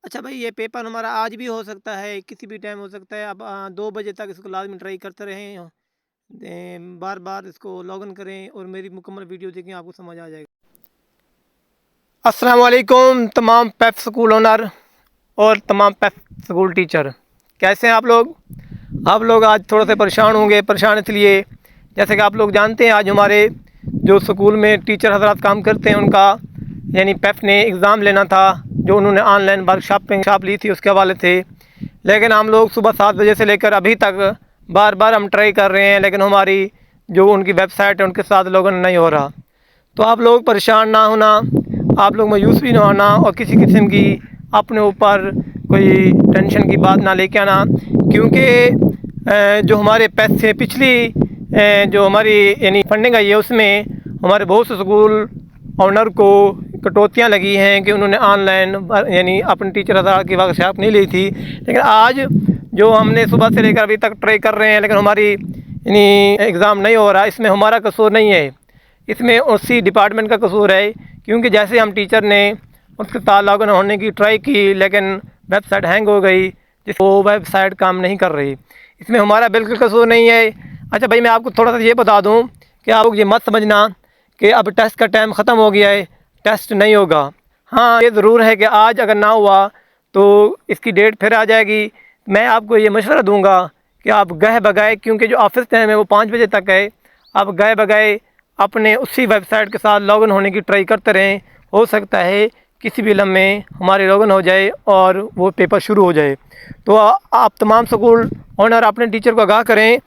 अच्छा भाई, ये पेपर हमारा आज भी हो सकता है, किसी भी टाइम हो सकता है। अब 2 बजे तक इसको लाज़मी ट्राई करते रहें। बार बार इसको लॉगिन करें और मेरी मुकम्मल वीडियो देखें, आपको समझ आ जाएगा। अस्सलाम वालेकुम तमाम पेप स्कूल ओनर और तमाम पेप स्कूल टीचर, कैसे हैं आप लोग? आप लोग आज थोड़ा से परेशान होंगे। परेशान इसलिए, जैसे कि आप लोग जानते हैं, आज हमारे जो स्कूल में टीचर हजरात काम करते हैं उनका यानी पेप ने एग्ज़ाम लेना था, जो उन्होंने ऑनलाइन वर्कशॉप ली थी उसके हवाले से। लेकिन हम लोग सुबह 7 बजे से लेकर अभी तक बार बार हम ट्राई कर रहे हैं, लेकिन हमारी जो उनकी वेबसाइट है उनके साथ लॉगिन नहीं हो रहा। तो आप लोग परेशान ना होना, आप लोग मायूस भी ना होना और किसी किस्म की अपने ऊपर कोई टेंशन की बात ना लेके आना, क्योंकि जो हमारे पैसे पिछली जो हमारी यानी फंडिंग आई है उसमें हमारे बहुत से स्कूल ऑनर को कटौतियाँ लगी हैं कि उन्होंने ऑनलाइन यानी अपने टीचर हज़ार की वर्कशॉप नहीं ली थी। लेकिन आज जो हमने सुबह से लेकर अभी तक ट्राई कर रहे हैं, लेकिन हमारी यानी एग्ज़ाम नहीं हो रहा। इसमें हमारा कसूर नहीं है, इसमें उसी डिपार्टमेंट का कसूर है, क्योंकि जैसे हम टीचर ने उसके साथ लॉगिन होने की ट्राई की, लेकिन वेबसाइट हैंग हो गई, जिस वो वेबसाइट काम नहीं कर रही। इसमें हमारा बिल्कुल कसूर नहीं है। अच्छा भाई, मैं आपको थोड़ा सा ये बता दूं कि आप लोग ये मत समझना कि अब टेस्ट का टाइम ख़त्म हो गया है, टेस्ट नहीं होगा। हाँ, ये ज़रूर है कि आज अगर ना हुआ तो इसकी डेट फिर आ जाएगी। मैं आपको ये मशवरा दूंगा कि आप गए बगए, क्योंकि जो ऑफिस टाइम है वो 5 बजे तक है, आप गए बगए अपने उसी वेबसाइट के साथ लॉगिन होने की ट्राई करते रहें। हो सकता है किसी भी लम्हे हमारे लॉगिन हो जाए और वो पेपर शुरू हो जाए। तो आप तमाम स्कूल ऑनर अपने टीचर को आगाह करें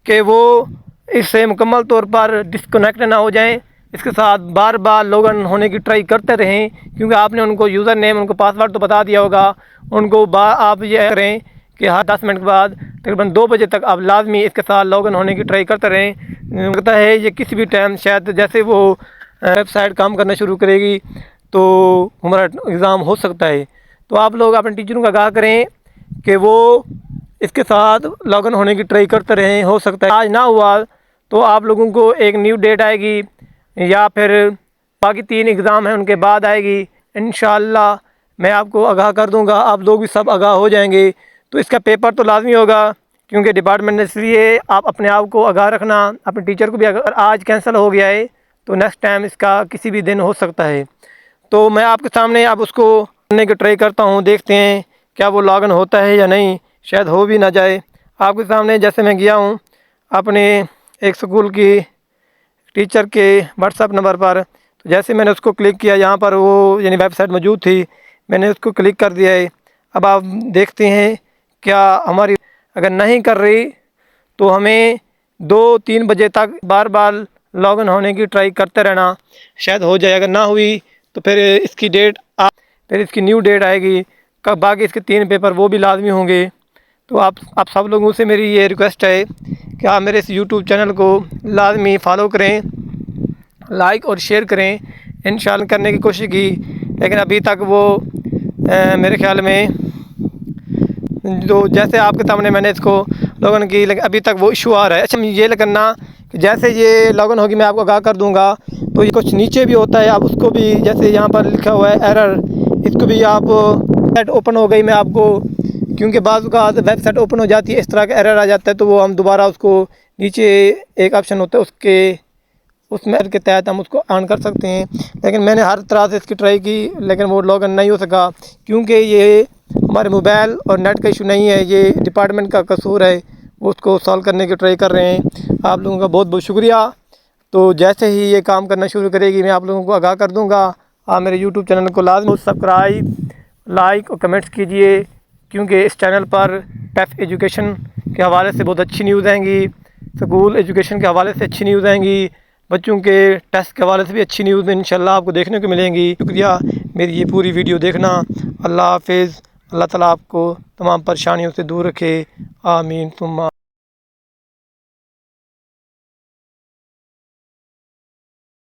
कि वो इससे मुकम्मल तौर पर डिस्कनेक्ट ना हो जाएं, इसके साथ बार बार लॉगिन होने की ट्राई करते रहें, क्योंकि आपने उनको यूज़र नेम, उनको पासवर्ड तो बता दिया होगा। उनको आप ये करें कि हर 10 मिनट के बाद तकरीबन 2 बजे तक आप लाजमी इसके साथ लॉगिन होने की ट्राई करते रहें। लगता है ये किसी भी टाइम शायद जैसे वो वेबसाइट काम करना शुरू करेगी तो हमारा एग्ज़ाम हो सकता है। तो आप लोग अपने टीचरों का आगाह करें कि वो इसके साथ लॉगिन होने की ट्राई करते रहें। हो सकता है आज ना हुआ तो आप लोगों को एक न्यू डेट आएगी, या फिर बाकी 3 एग्ज़ाम हैं उनके बाद आएगी। इंशाअल्लाह मैं आपको आगाह कर दूंगा, आप लोग भी सब आगाह हो जाएंगे। तो इसका पेपर तो लाजमी होगा, क्योंकि डिपार्टमेंट ने, इसलिए आप अपने आप को आगाह रखना, अपने टीचर को भी। अगर आज कैंसिल हो गया है तो नेक्स्ट टाइम इसका किसी भी दिन हो सकता है। तो मैं आपके सामने अब उसको करने की ट्राई करता हूँ, देखते हैं क्या वो लॉगिन होता है या नहीं, शायद हो भी ना जाए। आपके सामने जैसे मैं गया हूँ अपने एक स्कूल की टीचर के व्हाट्सएप नंबर पर, तो जैसे मैंने उसको क्लिक किया, यहाँ पर वो यानी वेबसाइट मौजूद थी, मैंने उसको क्लिक कर दिया है। अब आप देखते हैं क्या हमारी अगर नहीं कर रही तो हमें 2-3 बजे तक बार बार लॉगिन होने की ट्राई करते रहना, शायद हो जाए। अगर ना हुई तो फिर इसकी डेट फिर इसकी न्यू डेट आएगी, कब बाकी इसके 3 पेपर वो भी लाजमी होंगे। तो आप सब लोगों से मेरी ये रिक्वेस्ट है कि आप मेरे इस यूट्यूब चैनल को लाजमी फ़ॉलो करें, लाइक और शेयर करें। इंशाल्लाह करने की कोशिश की, लेकिन अभी तक वो मेरे ख्याल में जो जैसे आपके सामने मैंने इसको लॉगिन की, लेकिन अभी तक वो इशू आ रहा है। अच्छा, ये करना कि जैसे ये लॉगिन होगी मैं आपको आगाह कर दूंगा। तो ये कुछ नीचे भी होता है, आप उसको भी, जैसे यहाँ पर लिखा हुआ है एरर, इसको भी आप वेबसाइट ओपन हो गई, मैं आपको, क्योंकि बाज़ का वेबसाइट ओपन हो जाती है, इस तरह का एरर आ जाता है, तो वो हम दोबारा उसको नीचे एक ऑप्शन होता है उसमें के तहत हम उसको ऑन कर सकते हैं। लेकिन मैंने हर तरह से इसकी ट्राई की, लेकिन वो लॉगिन नहीं हो सका, क्योंकि ये हमारे मोबाइल और नेट का इशू नहीं है, ये डिपार्टमेंट का कसूर है। वो उसको सॉल्व करने की ट्राई कर रहे हैं। आप लोगों का बहुत बहुत शुक्रिया। तो जैसे ही ये काम करना शुरू करेगी मैं आप लोगों को आगाह कर दूंगा। आप मेरे यूट्यूब चैनल को लाजमी सब्सक्राइब, लाइक और कमेंट्स कीजिए, क्योंकि इस चैनल पर पेप एजुकेशन के हवाले से बहुत अच्छी न्यूज़ आएंगी, स्कूल एजुकेशन के हवाले से अच्छी न्यूज़ आएंगी, बच्चों के टेस्ट के हवाले से भी अच्छी न्यूज़ इंशाल्लाह आपको देखने को मिलेंगी। शुक्रिया मेरी ये पूरी वीडियो देखना। अल्लाह हाफिज़। अल्लाह ताला आपको तमाम परेशानियों से दूर रखे। आमीन सुम्मा।